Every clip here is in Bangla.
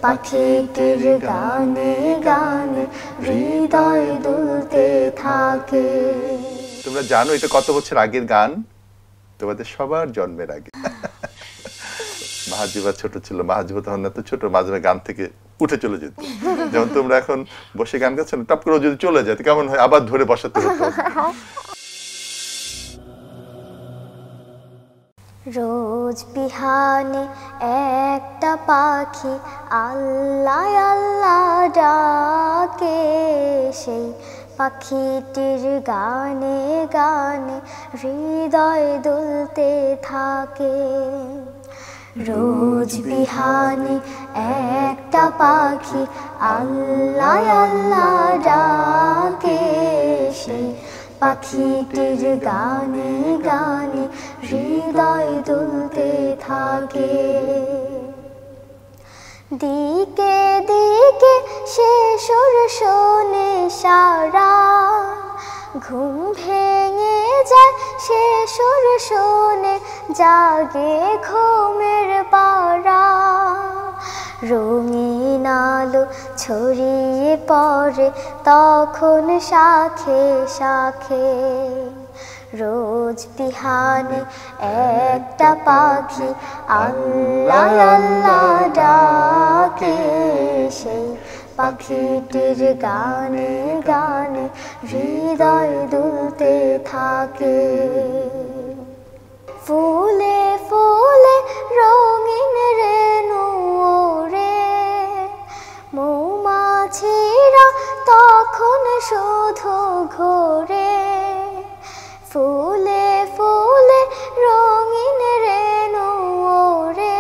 পাখিটির গানে গানে হৃদয় দুলতে থাকে। তোমরা জানো এটা কত বছর আগের গান? তোমাদের সবার জন্মের আগে। মাহাজিবা ছোট ছিল, মাহাজিবা তখন এত ছোট, মাঝে মাঝে গান থেকে উঠে চলে যেত। যেমন তোমরা এখন বসে গান গাচ্ছ না, টপ করে যদি চলে যায় কেমন হয়, আবার ধরে বসাতে হতো। রোজ বিহানে একটা পাখি আল্লাহ আল্লাহ ডাকে, সেই পাখিটির গানে গানে হৃদয় দুলতে থাকে। রোজ বিহানে একটা পাখি আল্লাহ আল্লাহ ডাকে, সেই পাখিটির গানে গানে হৃদয় দুলতে থাকে। দিকে দিকে সে সুর শোনে সারা, ঘুম ভেঙে যায় সে সুর শোনে, জাগে ঘুমের পাড়া। রঙিন আলো ছড়িয়ে পড়ে তখন শাখে শাখে। রোজ বিহানে একটা পাখি আল্লাহ আল্লাহ ডাকে, সেই পাখিটির গানে গানে হৃদয় দুলতে থাকে। ফুলে ফুলে রঙিন রেণু ওড়ে, মৌমাছিরা তখন শুধু ঘোরে। ফুলে ফুলে রঙিন রেণু ওড়ে,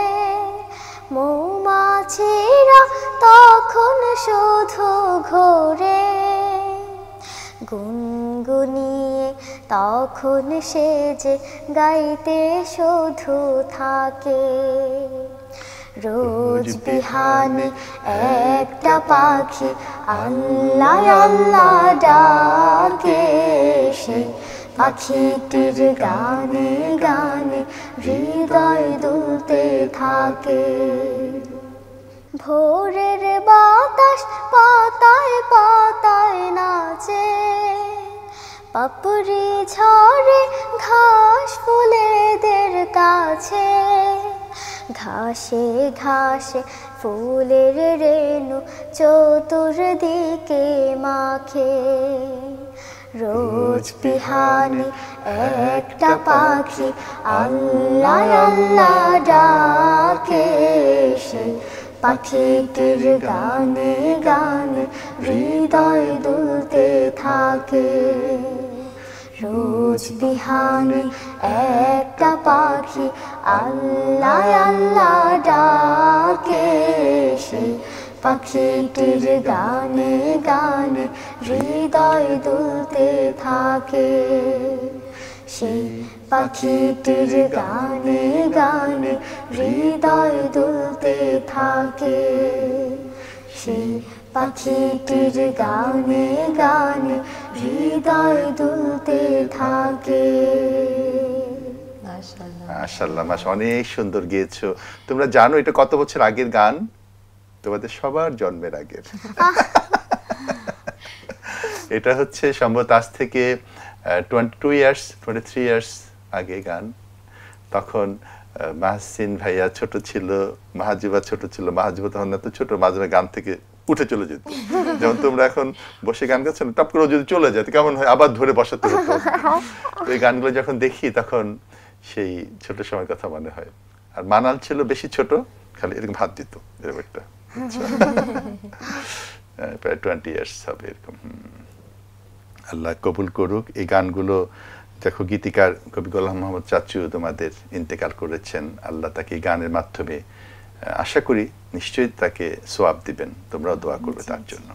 মৌমাছিরা তখন শুধু ঘোরে। গুনগুনিয়ে তখন সে যে গাইতে শুধু থাকে। রোজ বিহানে একটা পাখি আল্লাহ আল্লাহ ডাকে, সেই পাখিটির গানে গানে হৃদয় দুলতে থাকে। ভোরের বাতাস পাতায় পাতায় নাচে, পাপড়ি ঝরে ঘাস ফুলেদের কাছে। ঘাসে ঘাসে ফুলের রেণু চতুর্দিকে মাখে। রোজ বিহানে একটা পাখি আল্লাহ আল্লাহ ডাকে, সেই পাখিটির গানে গানে হৃদয় দুলতে থাকে। রোজ বিহানে একটা পাখি আল্লাহ আল্লাহ ডাকে, সেই পাখিটির গানে গানে হৃদয় দুলতে থাকে। সেই পাখিটির গানে গানে হৃদয় দুলতে থাকে। সেই পাখিটির গানে গানে হৃদয় দুলতে থাকে। মাশাআল্লাহ, মাশাআল্লাহ, অনেক সুন্দর গেয়েছো। তোমরা জানো এটা কত বছর আগের গান? তোমাদের সবার জন্মের আগের। এটা হচ্ছে সম্ভবত আজ থেকে 23 ইয়ার্স আগে গান। তখন মাহসিন ভাইয়া ছোট ছিল, মাহাজিবা ছোট ছিল, মাহাজিবা তখন এত ছোট, মাঝে মাঝে গান থেকে উঠে চলে যেত। যেমন তোমরা এখন বসে গান গাচ্ছ না, টপ করে যদি চলে যায় কেমন হয়, আবার ধরে বসাতে হতো। এই গানগুলো যখন দেখি তখন সেই ছোট সময়ের কথা মনে হয়। আর মানাল ছিল বেশি ছোট, খালি এরকম হাত দিত, এরকম একটা। প্রায় 20 ইয়ার্স হবে এরকম। আল্লাহ কবুল করুক। এই গানগুলো দেখো, গীতিকার কবি গোলাম মোহাম্মদ চাচু তোমাদের ইন্তেকাল করেছেন। আল্লাহ তাকে গানের মাধ্যমে আশা করি নিশ্চয়ই তাকে সোয়াব দিবেন। তোমরাও দোয়া করবে তার জন্য।